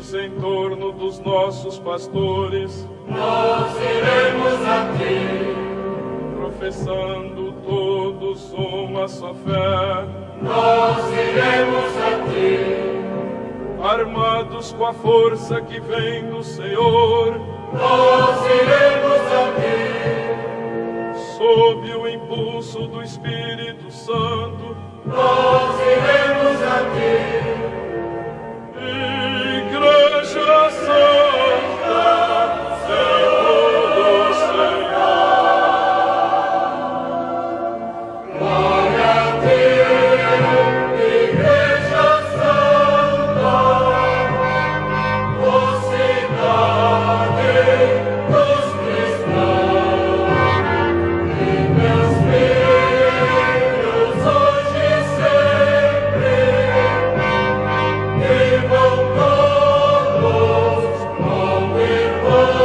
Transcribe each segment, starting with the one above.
reunidos em torno dos nossos pastores, nós iremos a ti. Professando todos uma só fé, nós iremos a ti. Armados com a força que vem do Senhor, nós iremos a ti. Sob o impulso do Espírito Santo, nós iremos a ti. Igreja Santa, Senhor do Senhor. Glória a ti, Igreja Santa, mocidade dos cristãos, e meus filhos hoje e sempre, vivam todos como irmãos.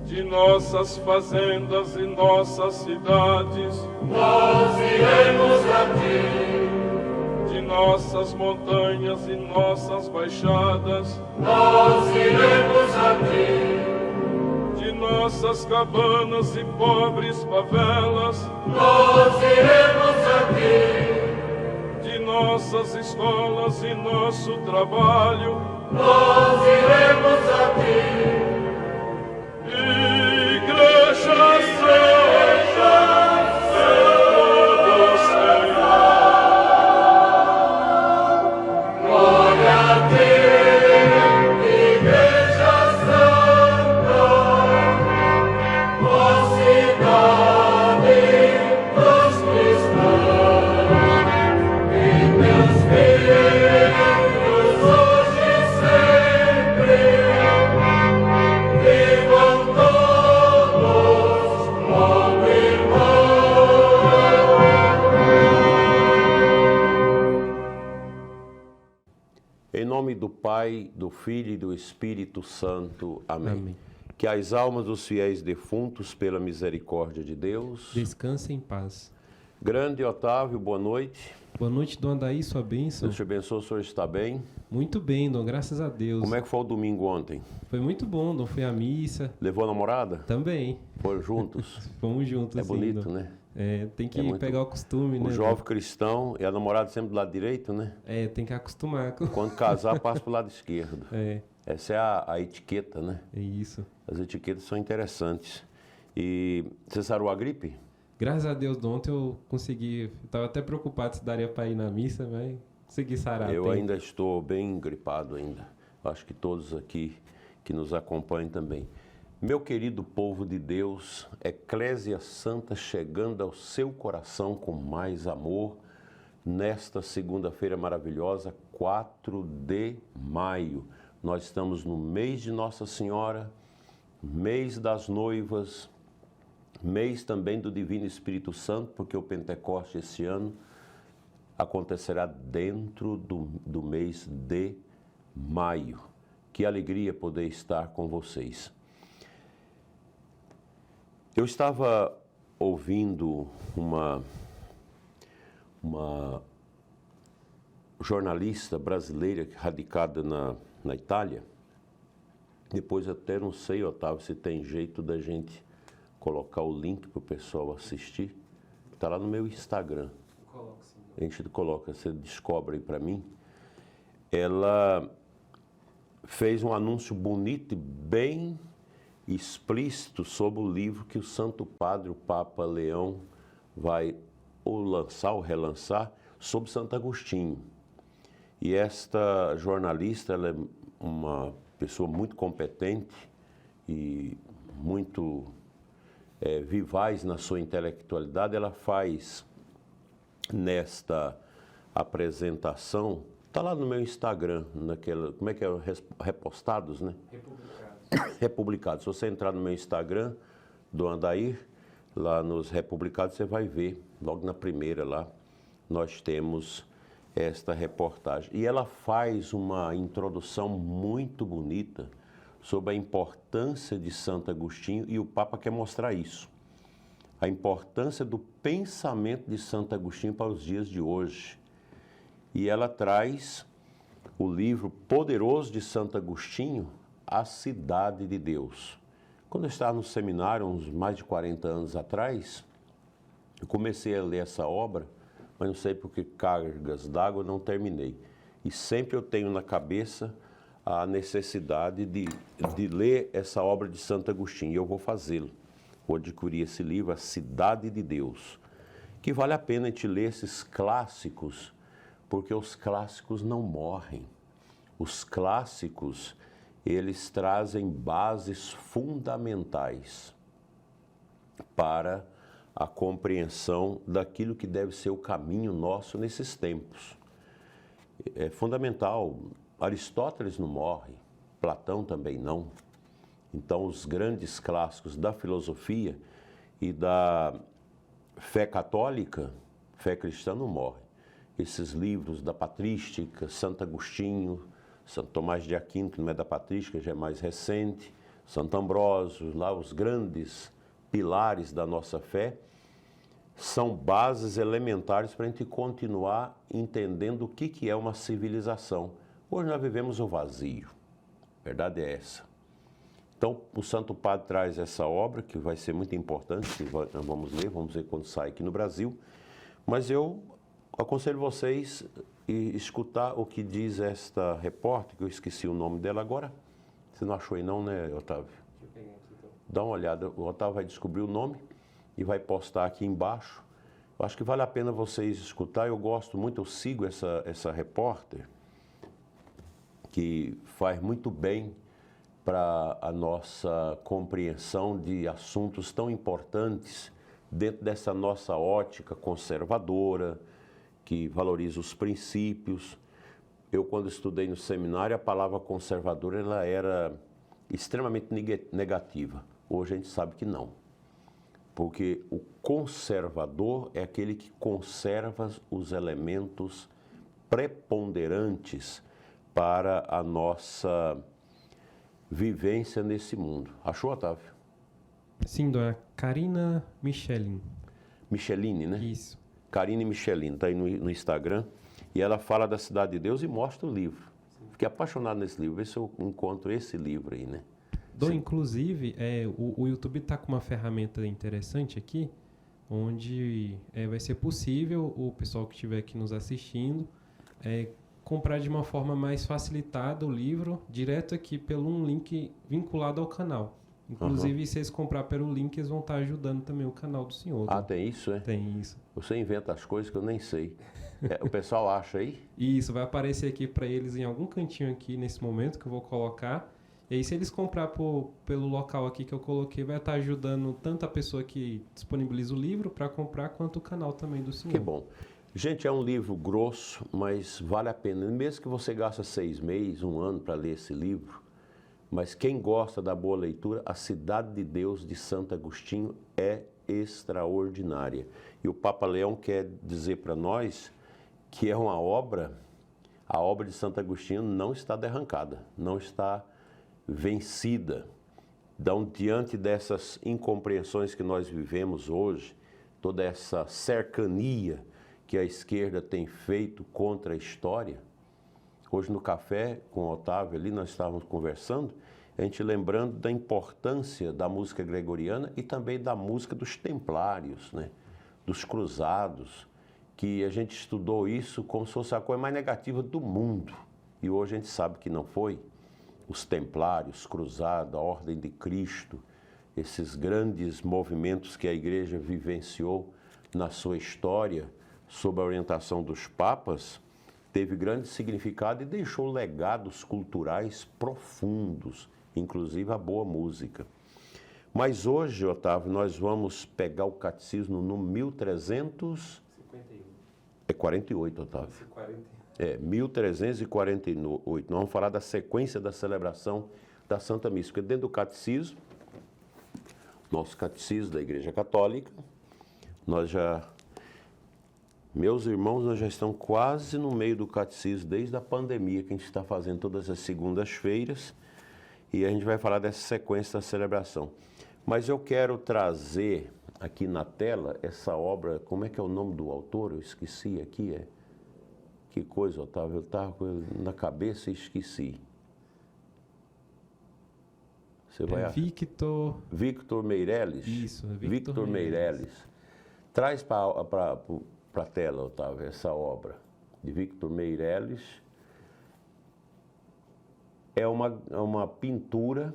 De nossas fazendas e nossas cidades, Nós iremos a ti. de nossas montanhas e nossas baixadas, Nós iremos a ti. de nossas cabanas e pobres favelas, Nós iremos a ti. de nossas escolas e nosso trabalho, Nós iremos a ti. Igreja Santa, Senhor do Senhor. Glória a ti, Igreja Santa, mocidade dos cristãos, e meus filhos hoje e sempre, vivam todos como irmãos. Em nome do Pai, do Filho e do Espírito Santo. Amém. Amém. Que as almas dos fiéis defuntos, pela misericórdia de Deus. Descanse em paz. Grande Otávio, boa noite. Boa noite, Dom Adair, sua bênção. Deus te abençoe, o senhor está bem? Muito bem, Dom, graças a Deus. Como é que foi o domingo ontem? Foi muito bom, Dom. Foi à missa. Levou a namorada? Também. Foram juntos? Fomos juntos, É sim, bonito, Dom. né? É, tem que É muito- pegar o costume, né? O Dom? jovem cristão e a namorada sempre do lado direito, né? É, tem que acostumar com... Quando casar, passa pro lado esquerdo. É, Essa é a etiqueta, né? é isso. As etiquetas são interessantes. E você sarou a gripe? Graças a Deus, Dom, ontem eu consegui... Eu tava até preocupado se daria para ir na missa, mas consegui sarar. Eu Tem- ainda estou bem gripado ainda. Acho que todos aqui que nos acompanham também. Meu querido povo de Deus, Eclésia Santa chegando ao seu coração com mais amor nesta segunda-feira maravilhosa, 4 de maio. Nós estamos no mês de Nossa Senhora, mês das noivas, mês também do Divino Espírito Santo, porque o Pentecoste esse ano acontecerá dentro do mês de maio. Que alegria poder estar com vocês. Eu estava ouvindo uma jornalista brasileira radicada na Itália. Depois até não sei, Otávio, se tem jeito da gente colocar o link para o pessoal assistir. Está lá no meu Instagram. A gente coloca, você descobre aí para mim. Ela fez um anúncio bonito e bem explícito sobre o livro que o Santo Padre, o Papa Leão, vai ou lançar ou relançar sobre Santo Agostinho. E esta jornalista, ela é uma pessoa muito competente e muito vivaz na sua intelectualidade. Ela faz nesta apresentação, está lá no meu Instagram, naquela, como é que é? Repostados, né? Republicados. Se você entrar no meu Instagram, do Adair, lá nos Republicados, você vai ver, logo na primeira lá, nós temos esta reportagem. E ela faz uma introdução muito bonita sobre a importância de Santo Agostinho, e o Papa quer mostrar isso. A importância do pensamento de Santo Agostinho para os dias de hoje. E ela traz o livro poderoso de Santo Agostinho, A Cidade de Deus. Quando eu estava no seminário, uns mais de 40 anos atrás, eu comecei a ler essa obra, mas não sei por que cargas d'água não terminei. E sempre eu tenho na cabeça a necessidade de ler essa obra de Santo Agostinho, e eu vou fazê-lo. Vou adquirir esse livro, A Cidade de Deus, que vale a pena a gente ler esses clássicos, porque os clássicos não morrem. Os clássicos, eles trazem bases fundamentais para a compreensão daquilo que deve ser o caminho nosso nesses tempos. É fundamental. Aristóteles não morre, Platão também não. Então, os grandes clássicos da filosofia e da fé católica, fé cristã, não morrem. Esses livros da patrística, Santo Agostinho, Santo Tomás de Aquino, que não é da patrística, já é mais recente, Santo Ambrósio, lá os grandes pilares da nossa fé, são bases elementares para a gente continuar entendendo o que é uma civilização. Hoje nós vivemos o vazio, a verdade é essa. Então, o Santo Padre traz essa obra, que vai ser muito importante, que nós vamos ver quando sai aqui no Brasil, mas eu aconselho vocês a escutar o que diz esta repórter, que eu esqueci o nome dela agora. Você não achou aí não, né, Otávio? Deixa eu pegar aqui, então. Dá uma olhada, o Otávio vai descobrir o nome e vai postar aqui embaixo. Eu acho que vale a pena vocês escutar, eu gosto muito, eu sigo essa repórter, que faz muito bem para a nossa compreensão de assuntos tão importantes dentro dessa nossa ótica conservadora, que valoriza os princípios. Eu, quando estudei no seminário, a palavra conservadora ela era extremamente negativa. Hoje a gente sabe que não. Porque o conservador é aquele que conserva os elementos preponderantes para a nossa vivência nesse mundo. Achou, Otávio? Sim, dona Karina Michelin. Micheline, né? Isso. Karine Michelin, está aí no Instagram, e ela fala da Cidade de Deus e mostra o livro. Fiquei apaixonado nesse livro, vê se eu encontro esse livro aí, né? Dom, inclusive, o YouTube está com uma ferramenta interessante aqui, onde vai ser possível o pessoal que estiver aqui nos assistindo comprar de uma forma mais facilitada o livro, direto aqui pelo um link vinculado ao canal. Inclusive, se eles comprar pelo link, eles vão estar ajudando também o canal do senhor. Ah, tem isso, é? Tem isso. Você inventa as coisas que eu nem sei. O pessoal acha aí? Isso, vai aparecer aqui para eles em algum cantinho aqui nesse momento que eu vou colocar. E aí, se eles comprar pelo local aqui que eu coloquei, vai estar ajudando tanto a pessoa que disponibiliza o livro para comprar, quanto o canal também do senhor. Que bom. Gente, é um livro grosso, mas vale a pena. Mesmo que você gaste 6 meses, 1 ano para ler esse livro, mas quem gosta da boa leitura, A Cidade de Deus, de Santo Agostinho, é extraordinária. E o Papa Leão quer dizer para nós que é uma obra, a obra de Santo Agostinho não está derrancada, não está vencida. Então, diante dessas incompreensões que nós vivemos hoje, toda essa cercania que a esquerda tem feito contra a história, hoje no café com o Otávio ali nós estávamos conversando, a gente lembrando da importância da música gregoriana e também da música dos templários, né? Dos cruzados, que a gente estudou isso como se fosse a coisa mais negativa do mundo. E hoje a gente sabe que não foi. Os templários, cruzados, a Ordem de Cristo, esses grandes movimentos que a igreja vivenciou na sua história, sob a orientação dos papas, teve grande significado e deixou legados culturais profundos, inclusive a boa música. Mas hoje, Otávio, nós vamos pegar o catecismo no 1351. É 48, Otávio. 1348. Nós vamos falar da sequência da celebração da Santa Missa, porque dentro do catecismo, nosso catecismo da Igreja Católica, meus irmãos, nós já estamos quase no meio do catecismo, desde a pandemia, que a gente está fazendo todas as segundas-feiras. e a gente vai falar dessa sequência da celebração. Mas eu quero trazer aqui na tela essa obra, como é que é o nome do autor? Eu esqueci aqui, Que coisa, Otávio, eu estava na cabeça e esqueci. Você vai Victor Meirelles. Isso, Victor Meirelles. Traz para a tela, Otávio, essa obra de Victor Meirelles. É uma pintura.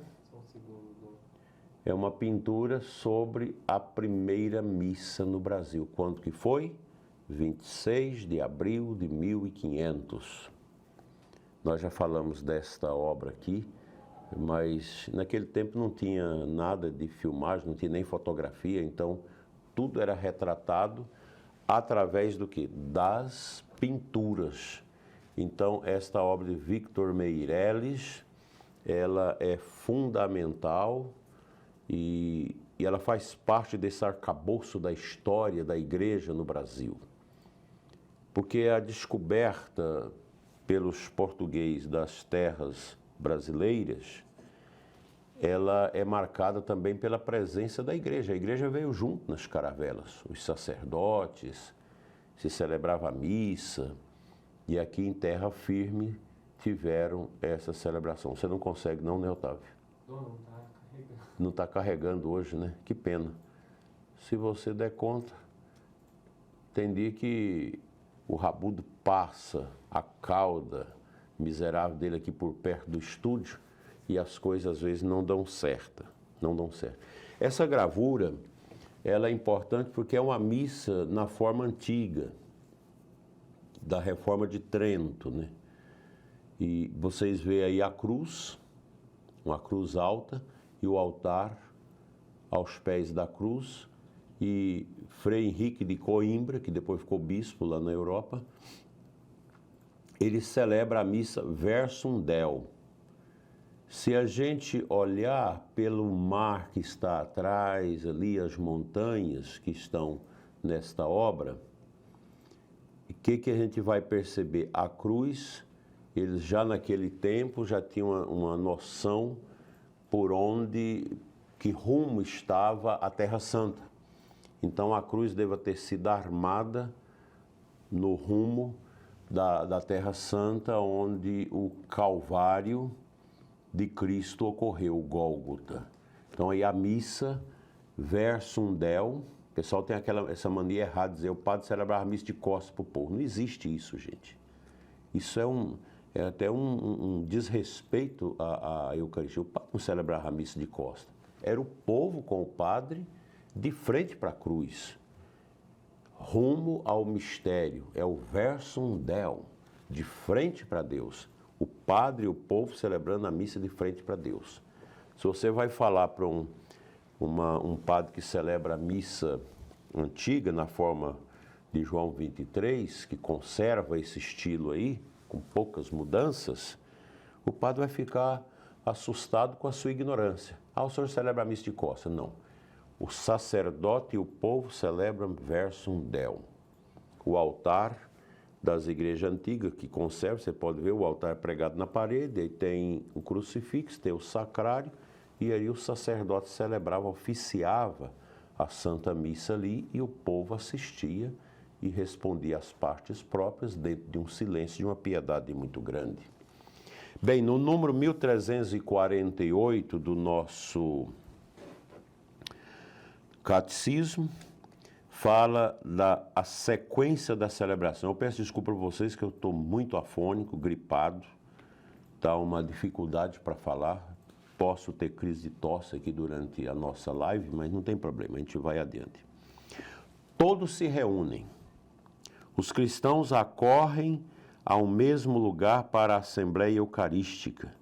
É uma pintura sobre a primeira missa no Brasil. Quando que foi? 26 de abril de 1500. Nós já falamos desta obra aqui, mas naquele tempo não tinha nada de filmagem, não tinha nem fotografia, então tudo era retratado através do quê? Das pinturas. Então, esta obra de Victor Meirelles, ela é fundamental e ela faz parte desse arcabouço da história da igreja no Brasil. Porque a descoberta pelos portugueses das terras brasileiras, ela é marcada também pela presença da igreja. A igreja veio junto nas caravelas, os sacerdotes, se celebrava a missa, e aqui em terra firme tiveram essa celebração. Você não consegue não, né, Otávio? Não está carregando. Não está carregando hoje, né? Que pena. Se você der conta, tem dia que o rabudo passa a cauda miserável dele aqui por perto do estúdio e as coisas às vezes não dão certo. Essa gravura, ela é importante porque é uma missa na forma antiga da Reforma de Trento, né? E vocês veem aí a cruz, uma cruz alta, e o altar aos pés da cruz, e Frei Henrique de Coimbra, que depois ficou bispo lá na Europa, ele celebra a missa Versum Deo. Se a gente olhar pelo mar que está atrás, ali as montanhas que estão nesta obra, o que a gente vai perceber? A cruz, eles já naquele tempo já tinham uma noção por que rumo estava a Terra Santa. Então a cruz deve ter sido armada no rumo da Terra Santa, onde o Calvário de Cristo ocorreu, o Gólgota. Então aí a missa Versum Deo. O pessoal tem essa mania errada de dizer o padre celebrar a missa de costas para o povo. Não existe isso, gente. Isso é até um desrespeito à Eucaristia. O padre não celebrava a missa de costas. Era o povo com o padre de frente para a cruz. Rumo ao mistério. É o Versum Deo, de frente para Deus. O padre e o povo celebrando a missa de frente para Deus. Se você vai falar para um padre que celebra a missa antiga, na forma de João 23, que conserva esse estilo aí, com poucas mudanças, o padre vai ficar assustado com a sua ignorância. O senhor celebra a missa de costas? Não. O sacerdote e o povo celebram Versum Deo. O altar das igrejas antigas que conserva, você pode ver o altar pregado na parede, aí tem o crucifixo, tem o sacrário, e aí o sacerdote celebrava, oficiava a Santa Missa ali, e o povo assistia e respondia às partes próprias dentro de um silêncio, de uma piedade muito grande. Bem, no número 1348 do nosso catecismo, fala a sequência da celebração. Eu peço desculpa a vocês que eu estou muito afônico, gripado, está uma dificuldade para falar. Posso ter crise de tosse aqui durante a nossa live, mas não tem problema, a gente vai adiante. Todos se reúnem. Os cristãos acorrem ao mesmo lugar para a Assembleia Eucarística,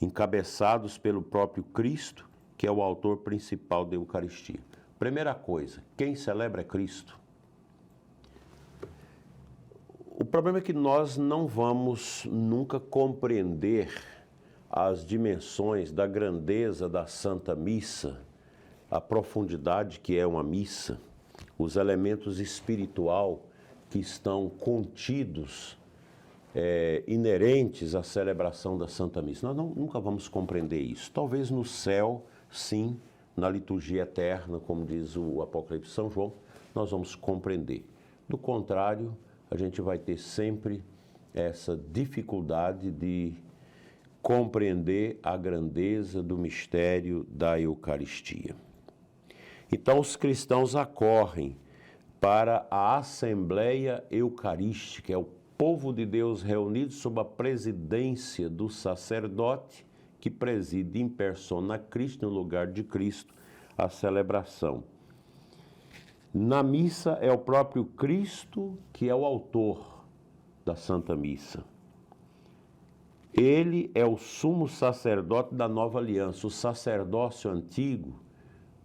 encabeçados pelo próprio Cristo, que é o autor principal da Eucaristia. Primeira coisa, quem celebra é Cristo. O problema é que nós não vamos nunca compreender as dimensões da grandeza da Santa Missa, a profundidade que é uma missa, os elementos espiritual que estão contidos inerentes à celebração da Santa Missa. Nós nunca vamos compreender isso. Talvez no céu, sim, na liturgia eterna, como diz o Apocalipse de São João, nós vamos compreender. Do contrário, a gente vai ter sempre essa dificuldade de compreender a grandeza do mistério da Eucaristia. Então, os cristãos acorrem para a Assembleia Eucarística, é o povo de Deus reunido sob a presidência do sacerdote, que preside em persona Cristo, no lugar de Cristo, a celebração. Na missa é o próprio Cristo que é o autor da Santa Missa. Ele é o sumo sacerdote da nova aliança. O sacerdócio antigo,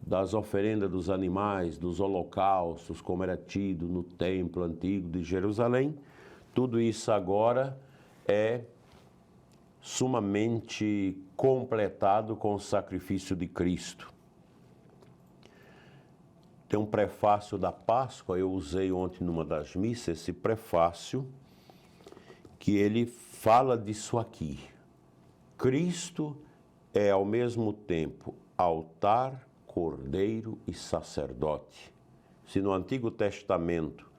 das oferendas dos animais, dos holocaustos, como era tido no templo antigo de Jerusalém, tudo isso agora é sumamente completado com o sacrifício de Cristo. Tem um prefácio da Páscoa, eu usei ontem numa das missas, esse prefácio, que ele fala disso aqui. Cristo é ao mesmo tempo altar, cordeiro e sacerdote. Se no Antigo Testamento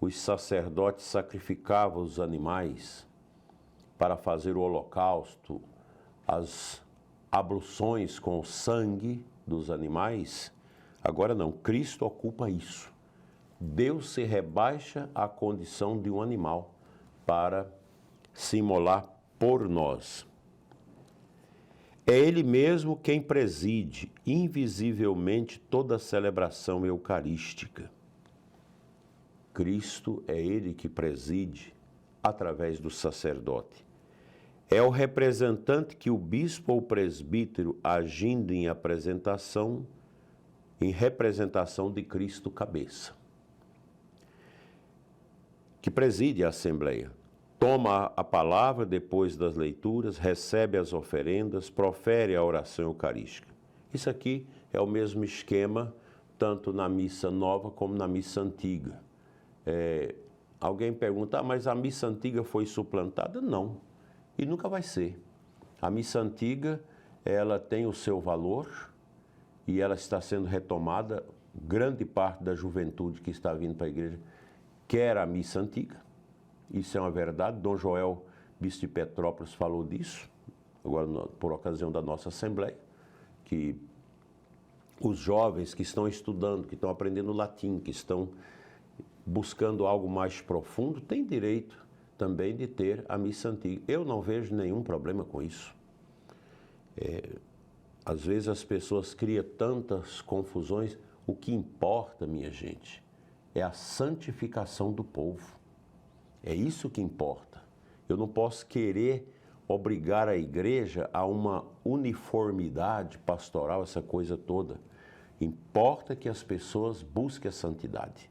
os sacerdotes sacrificavam os animais para fazer o holocausto, as abluções com o sangue dos animais, agora não, Cristo ocupa isso. Deus se rebaixa à condição de um animal para se imolar por nós. É Ele mesmo quem preside invisivelmente toda a celebração eucarística. Cristo é Ele que preside através do sacerdote. É o representante que o bispo ou presbítero, agindo em representação de Cristo cabeça, que preside a Assembleia. Toma a palavra depois das leituras, recebe as oferendas, profere a oração eucarística. Isso aqui é o mesmo esquema, tanto na missa nova como na missa antiga. Alguém pergunta, mas a missa antiga foi suplantada? Não, e nunca vai ser. A missa antiga, ela tem o seu valor e ela está sendo retomada. Grande parte da juventude que está vindo para a igreja quer a missa antiga. Isso é uma verdade. Dom Joel, bispo de Petrópolis, falou disso, agora por ocasião da nossa Assembleia, que os jovens que estão estudando, que estão aprendendo latim, que estão buscando algo mais profundo, têm direito também de ter a missa antiga. Eu não vejo nenhum problema com isso. Às vezes as pessoas criam tantas confusões. O que importa, minha gente, é a santificação do povo. É isso que importa. Eu não posso querer obrigar a igreja a uma uniformidade pastoral, essa coisa toda. Importa que as pessoas busquem a santidade.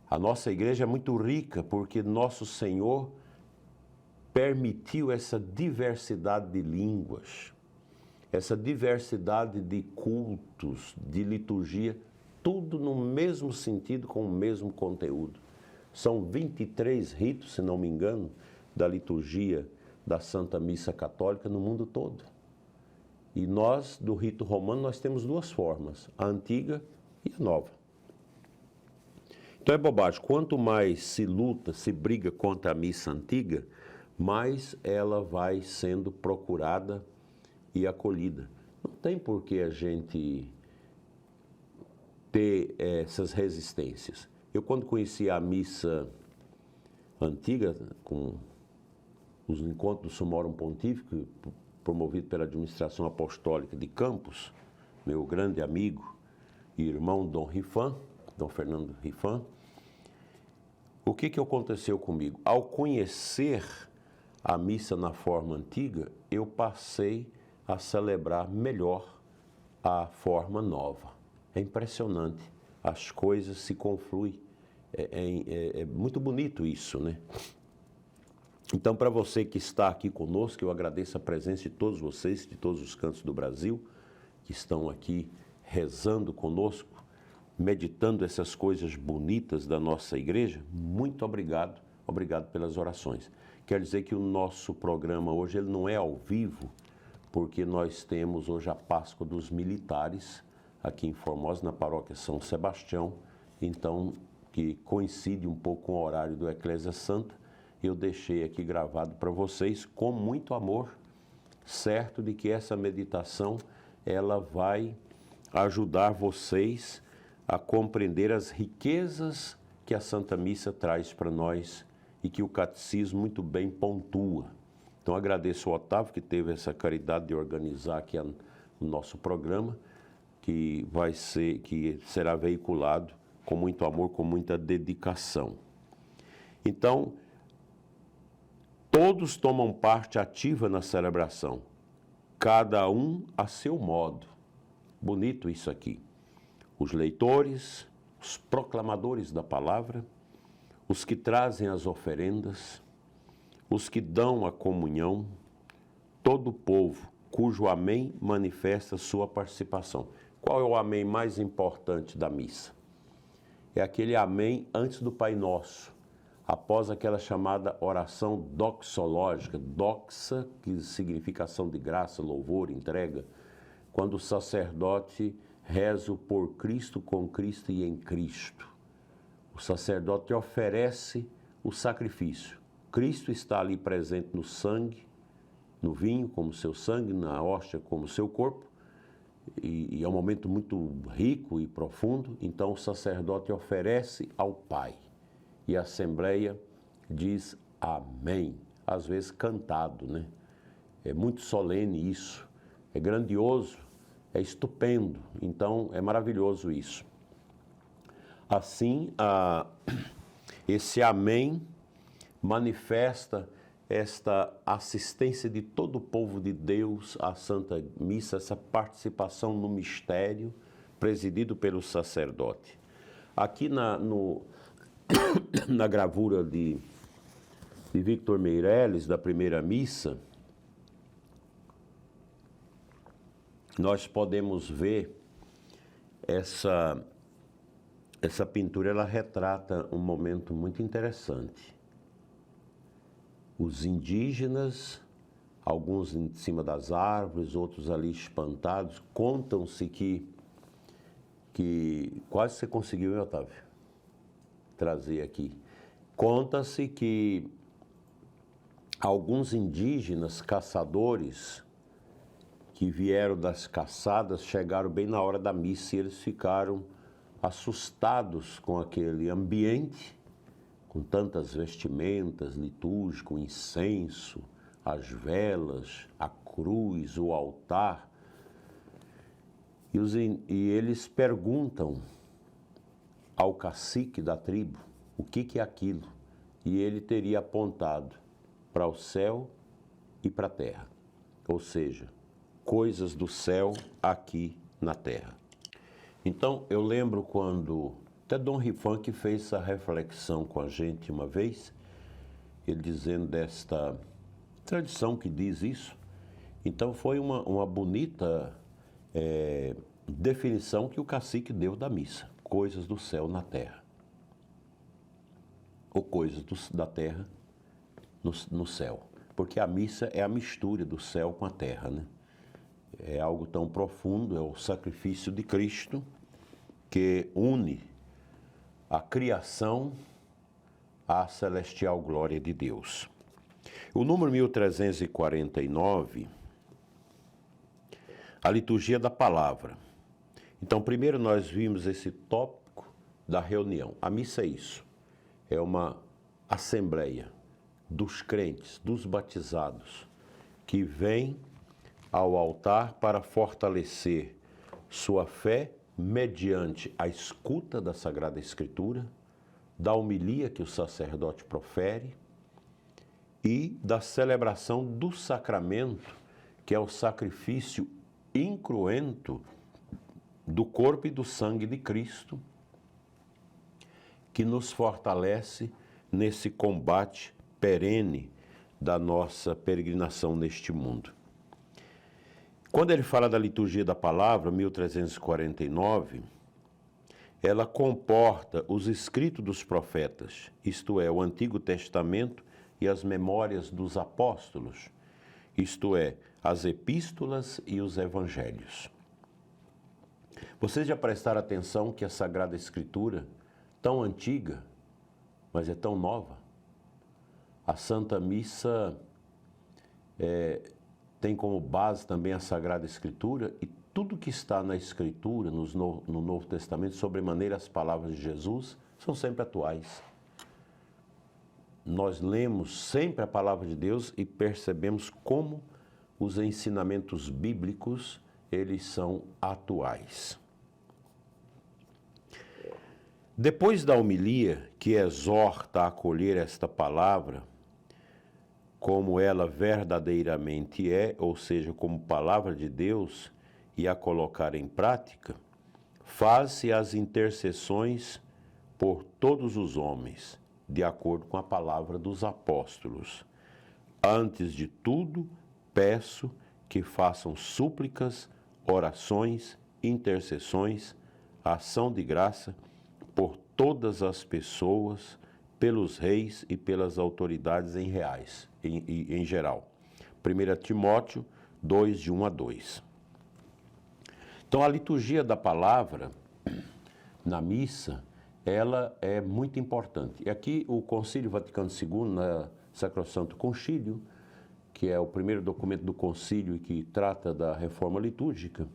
A nossa igreja é muito rica porque nosso Senhor permitiu essa diversidade de línguas, essa diversidade de cultos, de liturgia, tudo no mesmo sentido, com o mesmo conteúdo. São 23 ritos, se não me engano, da liturgia da Santa Missa Católica no mundo todo. E nós, do rito romano, nós temos duas formas, a antiga e a nova. Então é bobagem, quanto mais se luta, se briga contra a missa antiga, mais ela vai sendo procurada e acolhida. Não tem por que a gente ter essas resistências. Eu, quando conheci a missa antiga, com os encontros do Sumorum Pontífico, promovido pela administração apostólica de Campos, meu grande amigo e irmão Dom Rifan, Dom Fernando Rifan, o que aconteceu comigo? Ao conhecer a missa na forma antiga, eu passei a celebrar melhor a forma nova. É impressionante, as coisas se confluem. É muito bonito isso, né? Então, para você que está aqui conosco, eu agradeço a presença de todos vocês, de todos os cantos do Brasil, que estão aqui rezando conosco, meditando essas coisas bonitas da nossa igreja. Muito obrigado. obrigado pelas orações. Quer dizer que o nosso programa hoje ele não é ao vivo, porque nós temos hoje a Páscoa dos Militares, aqui em Formosa, na paróquia São Sebastião, então, que coincide um pouco com o horário do Eclésia Santa, eu deixei aqui gravado para vocês com muito amor, certo de que essa meditação, ela vai ajudar vocês a compreender as riquezas que a Santa Missa traz para nós e que o Catecismo muito bem pontua. Então, agradeço ao Otávio, que teve essa caridade de organizar aqui o nosso programa, que será veiculado com muito amor, com muita dedicação. Então, todos tomam parte ativa na celebração, cada um a seu modo. Bonito isso aqui. Os leitores, os proclamadores da palavra, os que trazem as oferendas, os que dão a comunhão, todo o povo cujo amém manifesta sua participação. Qual é o amém mais importante da missa? É aquele amém antes do Pai Nosso, após aquela chamada oração doxológica, doxa, que significa ação de graça, louvor, entrega, quando o sacerdote reza por Cristo, com Cristo e em Cristo. O sacerdote oferece o sacrifício. Cristo está ali presente no sangue, no vinho como seu sangue, na hóstia como seu corpo, e é um momento muito rico e profundo, então o sacerdote oferece ao Pai. E a Assembleia diz amém, às vezes cantado, né? É muito solene isso, é grandioso, é estupendo, então é maravilhoso isso. Assim, esse amém manifesta esta assistência de todo o povo de Deus à Santa Missa, essa participação no mistério presidido pelo sacerdote. Aqui na gravura de Victor Meirelles, da primeira missa, nós podemos ver essa pintura, ela retrata um momento muito interessante. Os indígenas, alguns em cima das árvores, outros ali espantados, contam-se que quase você conseguiu, hein, Otávio? Trazer aqui. Conta-se que alguns indígenas caçadores que vieram das caçadas chegaram bem na hora da missa e eles ficaram assustados com aquele ambiente, com tantas vestimentas litúrgicas, o incenso, as velas, a cruz, o altar. E eles perguntam ao cacique da tribo o que é aquilo. E ele teria apontado para o céu e para a terra. Ou seja, coisas do céu aqui na terra. Então, eu lembro quando até Dom Rifan fez essa reflexão com a gente uma vez, ele dizendo desta tradição que diz isso. Então, foi uma bonita definição que o cacique deu da missa. Coisas do céu na terra. Ou coisas da terra no céu. Porque a missa é a mistura do céu com a terra, né? É algo tão profundo, é o sacrifício de Cristo que une a criação à celestial glória de Deus. O número 1349, a liturgia da palavra. Então, primeiro nós vimos esse tópico da reunião. A missa é isso, é uma assembleia dos crentes, dos batizados, que vêm ao altar para fortalecer sua fé mediante a escuta da Sagrada Escritura, da homilia que o sacerdote profere e da celebração do sacramento, que é o sacrifício incruento do corpo e do sangue de Cristo, que nos fortalece nesse combate perene da nossa peregrinação neste mundo. Quando ele fala da liturgia da palavra, 1349, ela comporta os escritos dos profetas, isto é, o Antigo Testamento e as memórias dos apóstolos, isto é, as epístolas e os evangelhos. Vocês já prestaram atenção que a Sagrada Escritura, tão antiga, mas é tão nova? A Santa Missa tem como base também a Sagrada Escritura, e tudo que está na Escritura, no Novo Testamento, sobremaneira as palavras de Jesus, são sempre atuais. Nós lemos sempre a palavra de Deus e percebemos como os ensinamentos bíblicos, eles são atuais. Depois da homilia, que exorta a acolher esta palavra, como ela verdadeiramente é, ou seja, como palavra de Deus, e a colocar em prática, faz-se as intercessões por todos os homens, de acordo com a palavra dos apóstolos. Antes de tudo, peço que façam súplicas, orações, intercessões, ação de graça por todas as pessoas, pelos reis e pelas autoridades em geral. 1 Timóteo 2, de 1 a 2. Então, a liturgia da palavra na missa, ela é muito importante. E aqui o Concílio Vaticano II, na Sacrosanto Concílio, que é o primeiro documento do concílio e que trata da reforma litúrgica,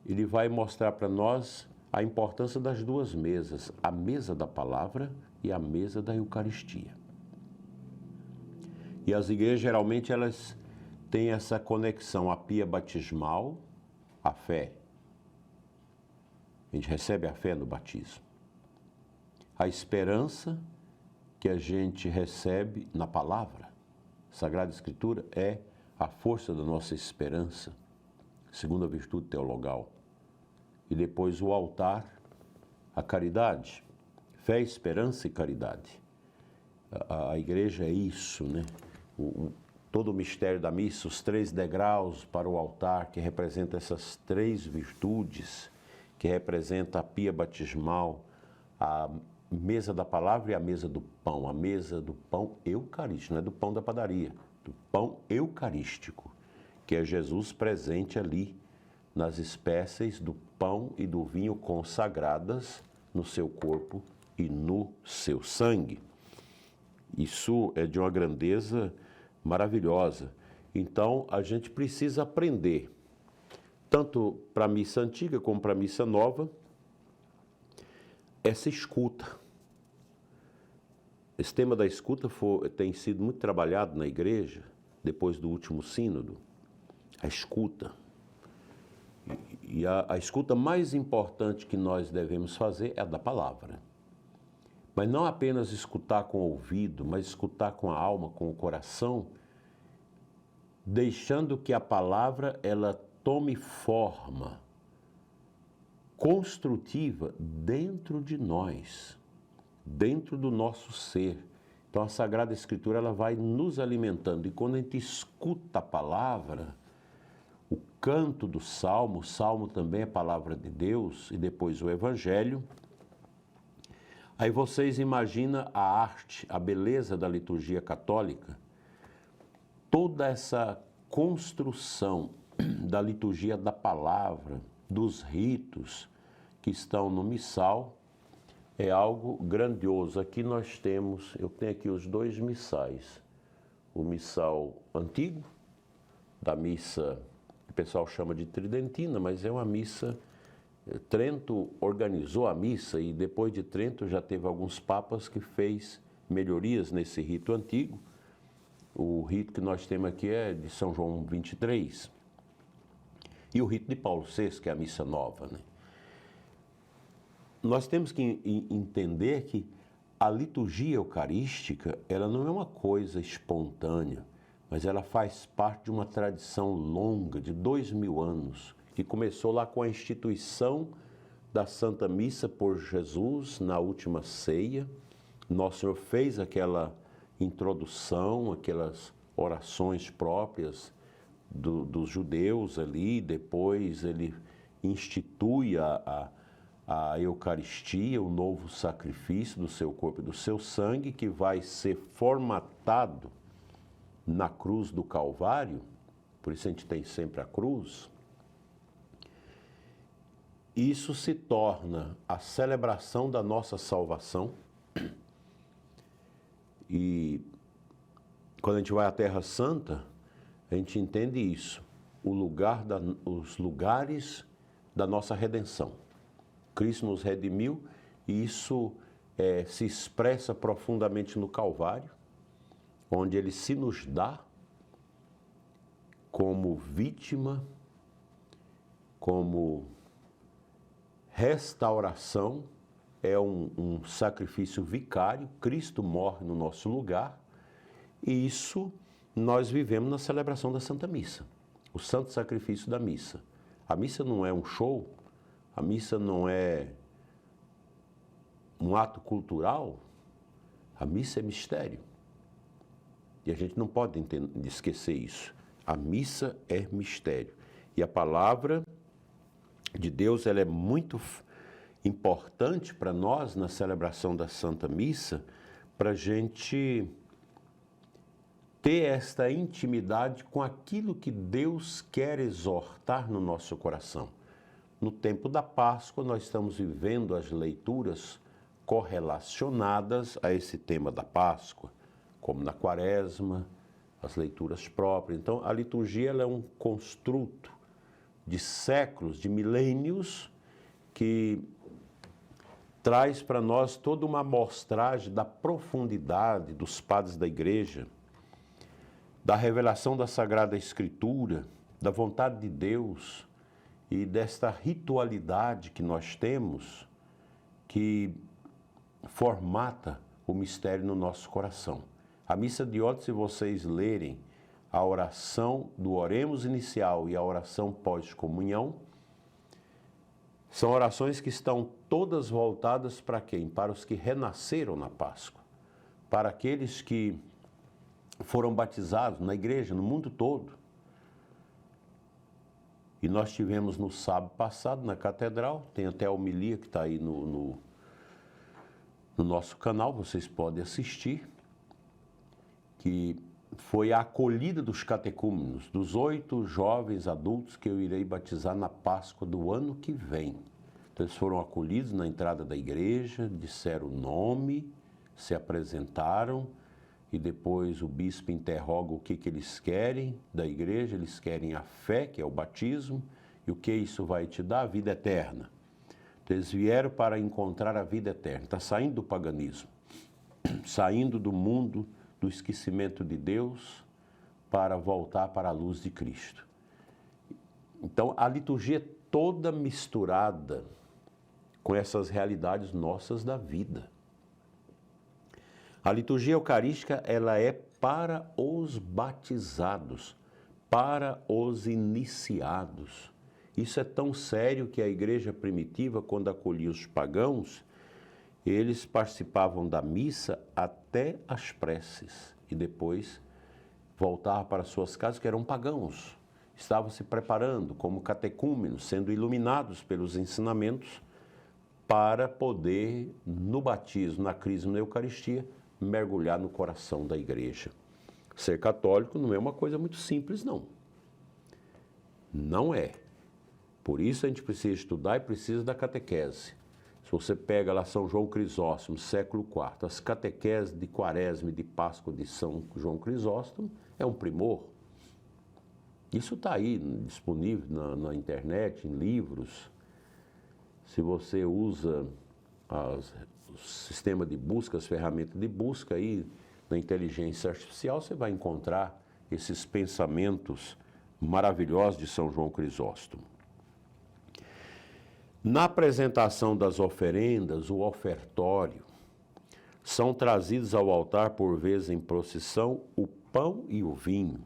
ele vai mostrar para nós a importância das duas mesas, a mesa da palavra e a mesa da Eucaristia. E as igrejas, geralmente, elas têm essa conexão, a pia batismal, a fé. A gente recebe a fé no batismo. A esperança que a gente recebe na palavra. A Sagrada Escritura é a força da nossa esperança, segundo a virtude teologal. E depois o altar, a caridade. Fé, esperança e caridade. A igreja é isso, né? Todo o mistério da missa, os 3 degraus para o altar, que representa essas 3 virtudes, que representa a pia batismal, a mesa da palavra e a mesa do pão. A mesa do pão eucarístico, não é do pão da padaria, do pão eucarístico, que é Jesus presente ali nas espécies do pão e do vinho consagradas no seu corpo e no seu sangue. Isso é de uma grandeza maravilhosa. Então, a gente precisa aprender, tanto para a missa antiga como para a missa nova, essa escuta. Esse tema da escuta tem sido muito trabalhado na igreja, depois do último sínodo. A escuta. E a escuta mais importante que nós devemos fazer é a da palavra. Mas não apenas escutar com o ouvido, mas escutar com a alma, com o coração, deixando que a palavra ela tome forma construtiva dentro de nós, dentro do nosso ser. Então a Sagrada Escritura ela vai nos alimentando, e quando a gente escuta a palavra, o canto do Salmo, o Salmo também é palavra de Deus, e depois o Evangelho, aí vocês imaginam a arte, a beleza da liturgia católica, toda essa construção da liturgia da palavra, dos ritos que estão no missal, é algo grandioso. Aqui nós temos, eu tenho aqui os 2 missais. O missal antigo, da missa, que o pessoal chama de tridentina, mas é uma missa. Trento organizou a missa e depois de Trento já teve alguns papas que fez melhorias nesse rito antigo. O rito que nós temos aqui é de São João 23 e o rito de Paulo VI, que é a missa nova, né? Nós temos que entender que a liturgia eucarística, ela não é uma coisa espontânea, mas ela faz parte de uma tradição longa, de 2000 anos, que começou lá com a instituição da Santa Missa por Jesus na última ceia. Nosso Senhor fez aquela introdução, aquelas orações próprias dos judeus ali, depois ele institui a Eucaristia, o novo sacrifício do seu corpo e do seu sangue, que vai ser formatado na cruz do Calvário, por isso a gente tem sempre a cruz. Isso se torna a celebração da nossa salvação. E quando a gente vai à Terra Santa, a gente entende isso, os lugares da nossa redenção. Cristo nos redimiu e isso se expressa profundamente no Calvário, onde Ele se nos dá como vítima, como restauração, é um sacrifício vicário, Cristo morre no nosso lugar, e isso nós vivemos na celebração da Santa Missa, o santo sacrifício da missa. A missa não é um show, a missa não é um ato cultural, a missa é mistério. E a gente não pode esquecer isso. A missa é mistério. E a palavra de Deus, ela é muito importante para nós na celebração da Santa Missa, para a gente ter esta intimidade com aquilo que Deus quer exortar no nosso coração. No tempo da Páscoa, nós estamos vivendo as leituras correlacionadas a esse tema da Páscoa, como na Quaresma, as leituras próprias. Então, a liturgia ela é um construto de séculos, de milênios, que traz para nós toda uma amostragem da profundidade dos padres da Igreja, da revelação da Sagrada Escritura, da vontade de Deus e desta ritualidade que nós temos, que formata o mistério no nosso coração. A missa de ontem, se vocês lerem a oração do Oremos inicial e a oração pós-comunhão, são orações que estão todas voltadas para quem? Para os que renasceram na Páscoa, para aqueles que foram batizados na igreja, no mundo todo. E nós tivemos no sábado passado, na catedral, tem até a homilia que está aí no nosso canal, vocês podem assistir, que foi a acolhida dos catecúmenos, dos 8 jovens adultos que eu irei batizar na Páscoa do ano que vem. Então eles foram acolhidos na entrada da igreja, disseram o nome, se apresentaram, e depois o bispo interroga o que eles querem da igreja. Eles querem a fé, que é o batismo, e o que isso vai te dar? A vida eterna. Então, eles vieram para encontrar a vida eterna. Está saindo do paganismo, saindo do mundo do esquecimento de Deus para voltar para a luz de Cristo. Então, a liturgia é toda misturada com essas realidades nossas da vida. A liturgia eucarística, ela é para os batizados, para os iniciados. Isso é tão sério que a igreja primitiva, quando acolhia os pagãos, eles participavam da missa até as preces e depois voltavam para suas casas, que eram pagãos. Estavam se preparando como catecúmenos, sendo iluminados pelos ensinamentos para poder, no batismo, na crisma, na Eucaristia, mergulhar no coração da igreja. Ser católico não é uma coisa muito simples, não. Não é. Por isso a gente precisa estudar e precisa da catequese. Se você pega lá São João Crisóstomo, século IV, as catequeses de Quaresma e de Páscoa de São João Crisóstomo, é um primor. Isso está aí disponível na internet, em livros. Se você usa o sistema de busca, as ferramentas de busca aí na inteligência artificial, você vai encontrar esses pensamentos maravilhosos de São João Crisóstomo. Na apresentação das oferendas, o ofertório, são trazidos ao altar por vezes em procissão o pão e o vinho,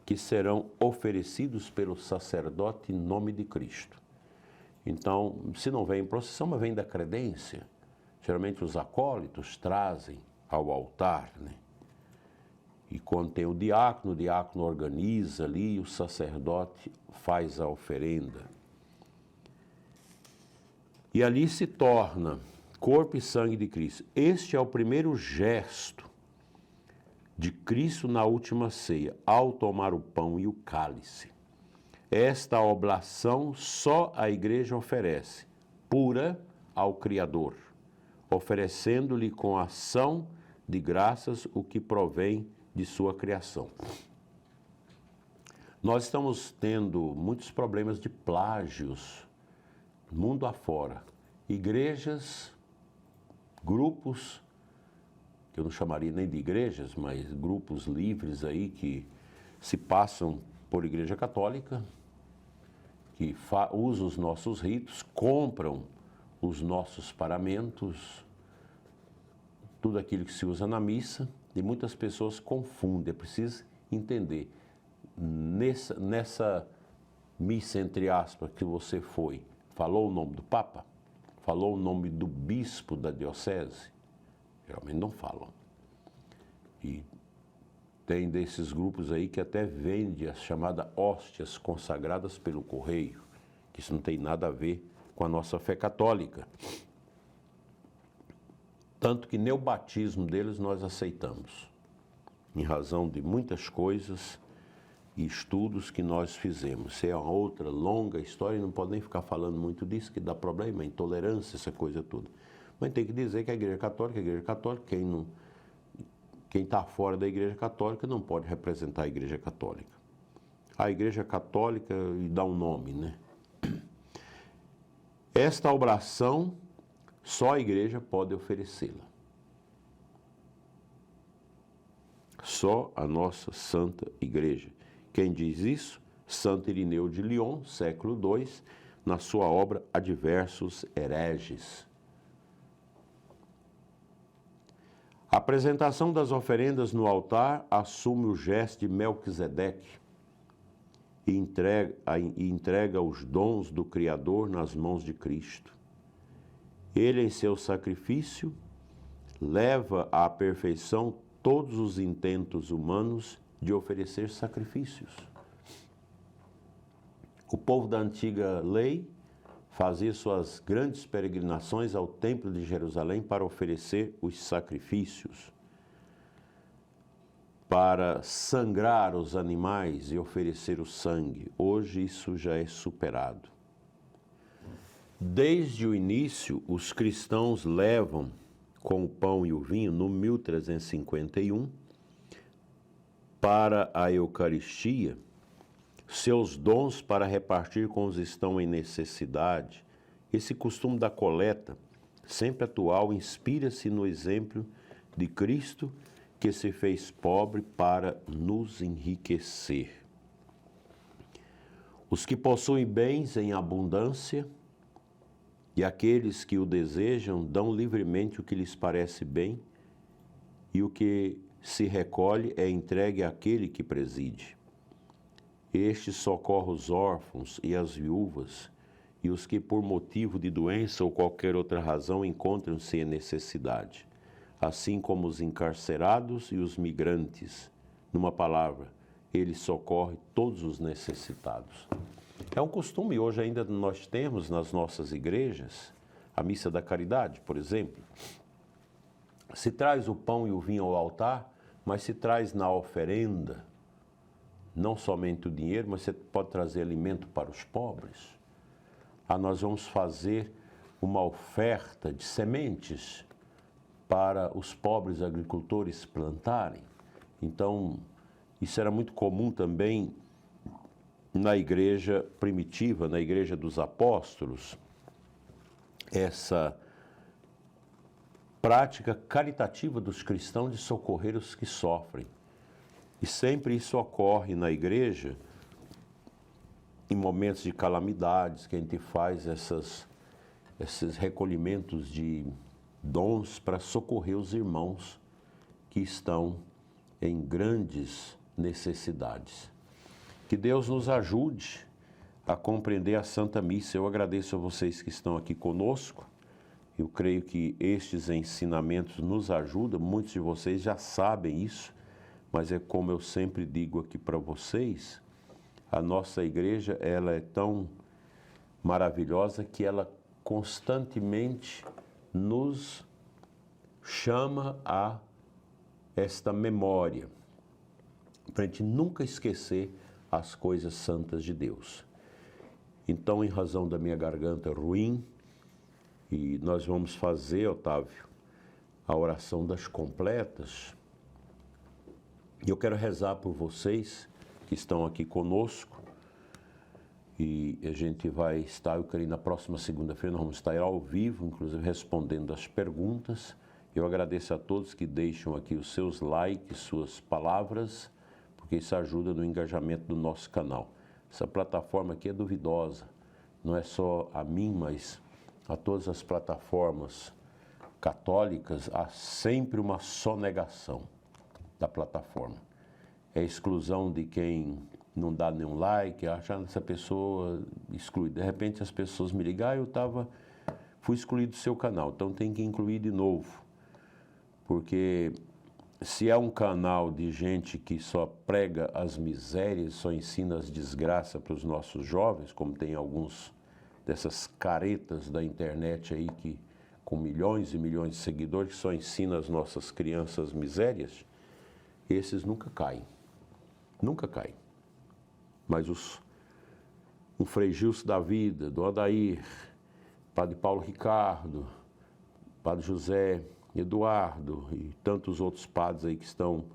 que serão oferecidos pelo sacerdote em nome de Cristo. Então, se não vem em procissão, mas vem da credência. Geralmente os acólitos trazem ao altar, né? E quando tem o diácono organiza ali, o sacerdote faz a oferenda. E ali se torna corpo e sangue de Cristo. Este é o primeiro gesto de Cristo na última ceia, ao tomar o pão e o cálice. Esta oblação só a igreja oferece, pura ao Criador, oferecendo-lhe com ação de graças o que provém de sua criação. Nós estamos tendo muitos problemas de plágios, mundo afora. Igrejas, grupos, que eu não chamaria nem de igrejas, mas grupos livres aí que se passam por igreja católica, que usam os nossos ritos, compram os nossos paramentos, tudo aquilo que se usa na missa, e muitas pessoas confundem. É preciso entender. Nessa missa, entre aspas, que você foi, falou o nome do Papa? Falou o nome do bispo da diocese? Geralmente não falam. E tem desses grupos aí que até vende as chamadas hóstias consagradas pelo correio, que isso não tem nada a ver com a nossa fé católica. Tanto que nem o batismo deles nós aceitamos, em razão de muitas coisas e estudos que nós fizemos. Isso é uma outra longa história, não pode nem ficar falando muito disso, que dá problema, intolerância, essa coisa toda. Mas tem que dizer que a Igreja Católica, quem está fora da Igreja Católica não pode representar a Igreja Católica. A Igreja Católica dá um nome, né? Esta oblação só a Igreja pode oferecê-la. Só a nossa Santa Igreja. Quem diz isso? Santo Irineu de Lyon, século II, na sua obra Adversos Hereges. A apresentação das oferendas no altar assume o gesto de Melquisedeque e entrega os dons do Criador nas mãos de Cristo. Ele, em seu sacrifício, leva à perfeição todos os intentos humanos de oferecer sacrifícios. O povo da antiga lei fazia suas grandes peregrinações ao Templo de Jerusalém para oferecer os sacrifícios, para sangrar os animais e oferecer o sangue. Hoje isso já é superado. Desde o início, os cristãos levam com o pão e o vinho, no 1351, para a Eucaristia, seus dons para repartir com os que estão em necessidade. Esse costume da coleta, sempre atual, inspira-se no exemplo de Cristo, que se fez pobre para nos enriquecer. Os que possuem bens em abundância e aqueles que o desejam dão livremente o que lhes parece bem, e o que se recolhe é entregue àquele que preside. Este socorre os órfãos e as viúvas e os que por motivo de doença ou qualquer outra razão encontram-se em necessidade, assim como os encarcerados e os migrantes. Numa palavra, ele socorre todos os necessitados. É um costume hoje ainda nós temos nas nossas igrejas, a missa da caridade, por exemplo. Se traz o pão e o vinho ao altar, mas se traz na oferenda, não somente o dinheiro, mas você pode trazer alimento para os pobres. Nós vamos fazer uma oferta de sementes para os pobres agricultores plantarem. Então, isso era muito comum também na igreja primitiva, na igreja dos apóstolos, essa prática caritativa dos cristãos de socorrer os que sofrem. E sempre isso ocorre na igreja, em momentos de calamidades, que a gente faz esses recolhimentos de dons para socorrer os irmãos que estão em grandes necessidades. Que Deus nos ajude a compreender a Santa Missa. Eu agradeço a vocês que estão aqui conosco. Eu creio que estes ensinamentos nos ajudam. Muitos de vocês já sabem isso, mas é como eu sempre digo aqui para vocês, a nossa igreja ela é tão maravilhosa que ela constantemente nos chama a esta memória, para a gente nunca esquecer as coisas santas de Deus. Então, em razão da minha garganta ruim, e nós vamos fazer, Otávio, a oração das completas. E eu quero rezar por vocês que estão aqui conosco. E a gente vai estar, eu creio, na próxima segunda-feira, nós vamos estar ao vivo, inclusive respondendo as perguntas. Eu agradeço a todos que deixam aqui os seus likes, suas palavras, porque isso ajuda no engajamento do nosso canal. Essa plataforma aqui é duvidosa, não é só a mim, mas a todas as plataformas católicas, há sempre uma sonegação da plataforma. É a exclusão de quem não dá nenhum like, achando essa pessoa excluída. De repente as pessoas me ligam, fui excluído do seu canal, então tem que incluir de novo. Porque se é um canal de gente que só prega as misérias, só ensina as desgraças para os nossos jovens, como tem alguns dessas caretas da internet aí que com milhões e milhões de seguidores que só ensinam as nossas crianças misérias, esses nunca caem. Nunca caem. Mas um Frei Gilson da vida, do Adair, Padre Paulo Ricardo, Padre José Eduardo e tantos outros padres aí que estão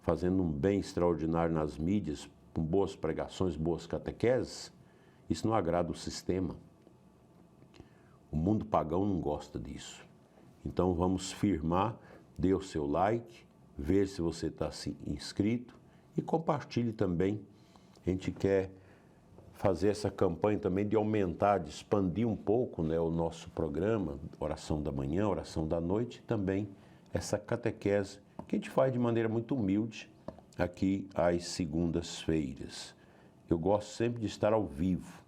fazendo um bem extraordinário nas mídias, com boas pregações, boas catequeses, isso não agrada o sistema. O mundo pagão não gosta disso. Então vamos firmar, dê o seu like, ver se você está inscrito e compartilhe também. A gente quer fazer essa campanha também de aumentar, de expandir um pouco, né, o nosso programa, oração da manhã, oração da noite, e também essa catequese que a gente faz de maneira muito humilde aqui às segundas-feiras. Eu gosto sempre de estar ao vivo.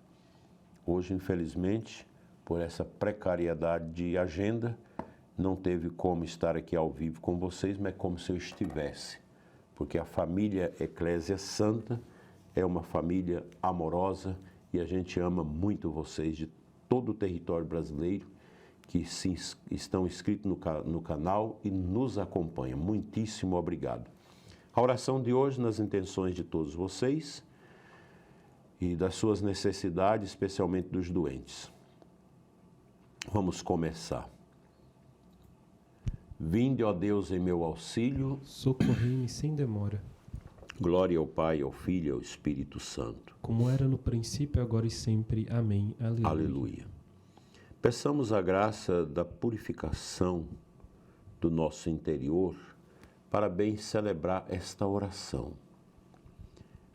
Hoje, infelizmente, por essa precariedade de agenda, não teve como estar aqui ao vivo com vocês, mas é como se eu estivesse. Porque a família Eclésia Santa é uma família amorosa e a gente ama muito vocês de todo o território brasileiro que estão inscritos no canal e nos acompanham. Muitíssimo obrigado. A oração de hoje, nas intenções de todos vocês e das suas necessidades, especialmente dos doentes. Vamos começar. Vinde, ó Deus, em meu auxílio. Socorrei-me sem demora. Glória ao Pai, ao Filho e ao Espírito Santo. Como era no princípio, agora e sempre. Amém. Aleluia. Aleluia. Peçamos a graça da purificação do nosso interior para bem celebrar esta oração.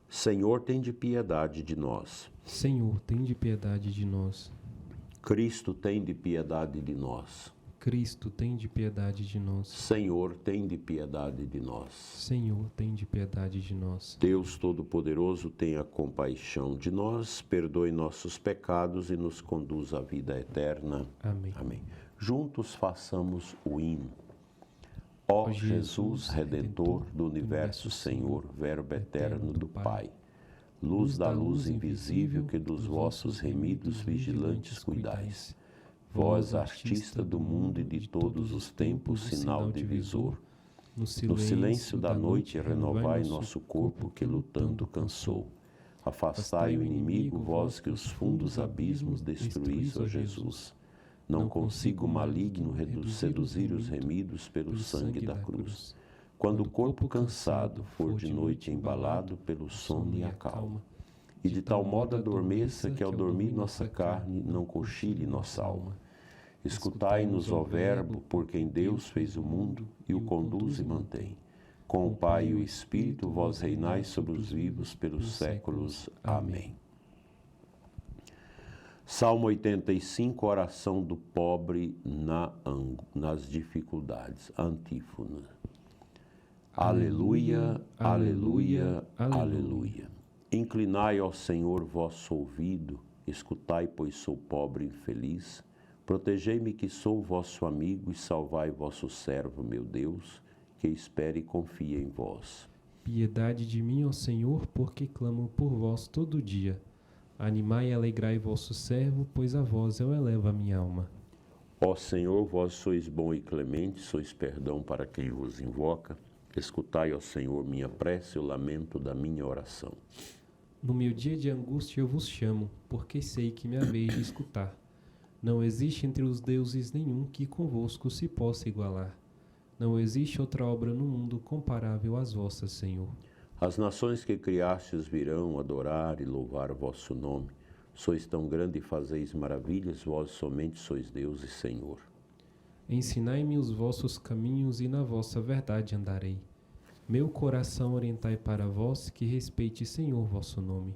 Senhor, tende piedade de nós. Senhor, tende piedade de nós. Cristo, tende piedade de nós. Cristo, tende piedade de nós. Senhor, tende piedade de nós. Senhor, tende piedade de nós. Deus Todo-Poderoso, tenha compaixão de nós, perdoe nossos pecados e nos conduz à vida eterna. Amém. Amém. Juntos façamos o hino. Ó Jesus, Redentor do Universo, Senhor, Verbo eterno do Pai, luz da luz invisível que dos vossos remidos vigilantes cuidais. Vós, artista do mundo e de todos os tempos, sinal divisor, no silêncio da noite renovai nosso corpo que lutando cansou. Afastai o inimigo, vós que os fundos abismos destruís, ó Jesus. Não consigo o maligno seduzir os remidos pelo sangue da cruz. Quando o corpo cansado for de noite embalado pelo sono e a calma, e de tal modo adormeça que ao dormir nossa carne não cochile nossa alma. Escutai-nos, ó Verbo, por quem Deus fez o mundo e o conduz e mantém. Com o Pai e o Espírito vós reinais sobre os vivos pelos séculos. Amém. Salmo 85, oração do pobre nas dificuldades. Antífona. Aleluia, aleluia, aleluia. Inclinai ao Senhor vosso ouvido, escutai, pois sou pobre e infeliz. Protegei-me que sou vosso amigo e salvai vosso servo, meu Deus, que espere e confia em vós. Piedade de mim, ó Senhor, porque clamo por vós todo dia. Animai e alegrai vosso servo, pois a vós eu elevo a minha alma. Ó Senhor, vós sois bom e clemente, sois perdão para quem vos invoca. Escutai, ó Senhor, minha prece e o lamento da minha oração. No meu dia de angústia eu vos chamo, porque sei que me haveis de escutar. Não existe entre os deuses nenhum que convosco se possa igualar. Não existe outra obra no mundo comparável às vossas, Senhor. As nações que criastes virão adorar e louvar o vosso nome. Sois tão grande e fazeis maravilhas, vós somente sois Deus e Senhor. Ensinai-me os vossos caminhos e na vossa verdade andarei. Meu coração orientai para vós, que respeite, Senhor, vosso nome.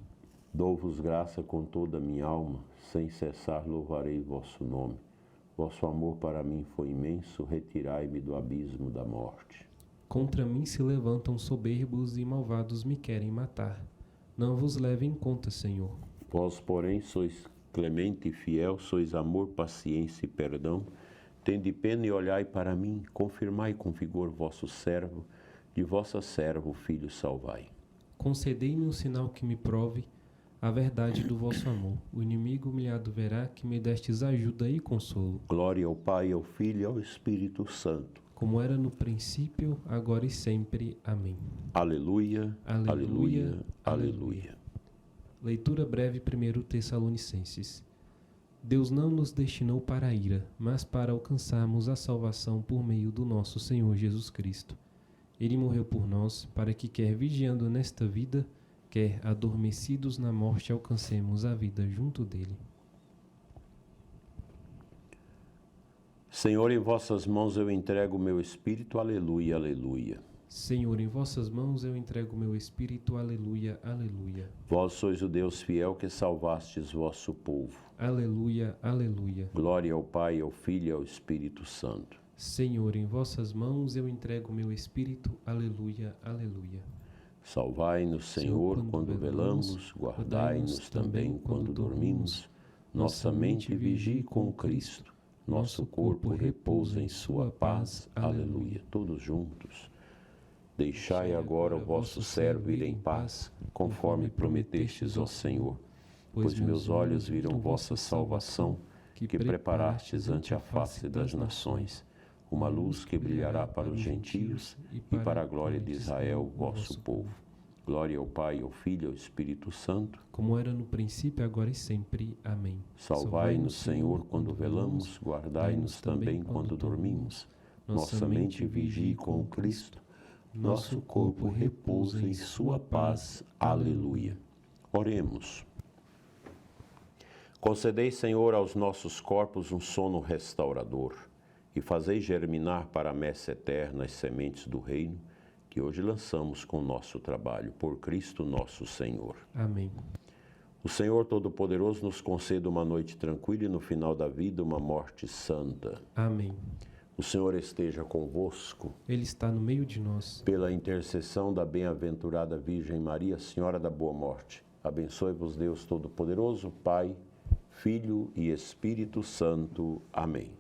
Dou-vos graça com toda a minha alma, sem cessar louvarei vosso nome. Vosso amor para mim foi imenso, retirai-me do abismo da morte. Contra mim se levantam soberbos e malvados me querem matar. Não vos leve em conta, Senhor. Vós, porém, sois clemente e fiel, sois amor, paciência e perdão. Tende pena e olhai para mim, confirmai com vigor vosso servo, de vossa serva o filho salvai. Concedei-me um sinal que me prove a verdade do vosso amor. O inimigo humilhado verá que me destes ajuda e consolo. Glória ao Pai, ao Filho e ao Espírito Santo. Como era no princípio, agora e sempre. Amém. Aleluia, Aleluia, aleluia, aleluia. Leitura breve 1 Tessalonicenses. Deus não nos destinou para a ira, mas para alcançarmos a salvação por meio do nosso Senhor Jesus Cristo. Ele morreu por nós, para que, quer vigiando nesta vida, quer adormecidos na morte, alcancemos a vida junto dele. Senhor, em vossas mãos eu entrego o meu espírito, aleluia, aleluia. Senhor, em vossas mãos eu entrego o meu espírito, aleluia, aleluia. Vós sois o Deus fiel que salvastes vosso povo. Aleluia, aleluia. Glória ao Pai, ao Filho e ao Espírito Santo. Senhor, em vossas mãos eu entrego o meu espírito, aleluia, aleluia. Salvai-nos, Senhor, quando velamos, guardai-nos também quando dormimos. Nossa mente vigie com Cristo. Nosso corpo repousa em sua paz. Aleluia. Todos juntos. Deixai agora o vosso servo ir em paz, conforme prometestes ao Senhor. Pois meus olhos viram vossa salvação, que preparastes ante a face das nações, uma luz que brilhará para os gentios e para a glória de Israel, vosso povo. Glória ao Pai, ao Filho e ao Espírito Santo, como era no princípio, agora e sempre. Amém. Salvai-nos, Senhor, quando velamos, guardai-nos também quando dormimos. Nossa mente vigie com Cristo, nosso corpo repousa em sua paz. Aleluia. Oremos. Concedei, Senhor, aos nossos corpos um sono restaurador e fazei germinar para a messe eterna as sementes do reino que hoje lançamos com o nosso trabalho, por Cristo nosso Senhor. Amém. O Senhor Todo-Poderoso nos conceda uma noite tranquila e no final da vida uma morte santa. Amém. O Senhor esteja convosco. Ele está no meio de nós. Pela intercessão da bem-aventurada Virgem Maria, Senhora da Boa Morte, abençoe-vos Deus Todo-Poderoso, Pai, Filho e Espírito Santo. Amém.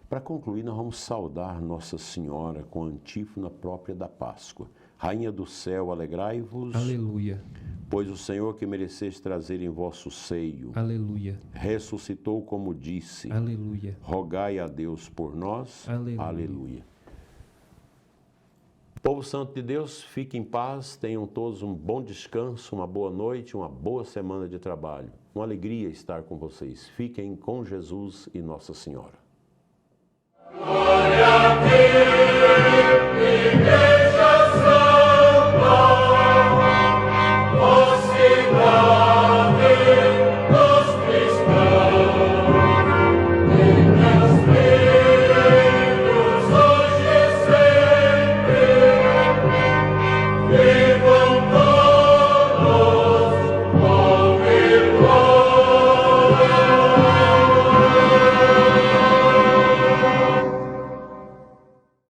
Para concluir, nós vamos saudar Nossa Senhora com a antífona própria da Páscoa. Rainha do céu, alegrai-vos. Aleluia. Pois o Senhor que mereceste trazer em vosso seio, aleluia, ressuscitou como disse. Aleluia. Rogai a Deus por nós. Aleluia. Aleluia. Povo santo de Deus, fiquem em paz, tenham todos um bom descanso, uma boa noite, uma boa semana de trabalho. Uma alegria estar com vocês. Fiquem com Jesus e Nossa Senhora. Glória a Deus.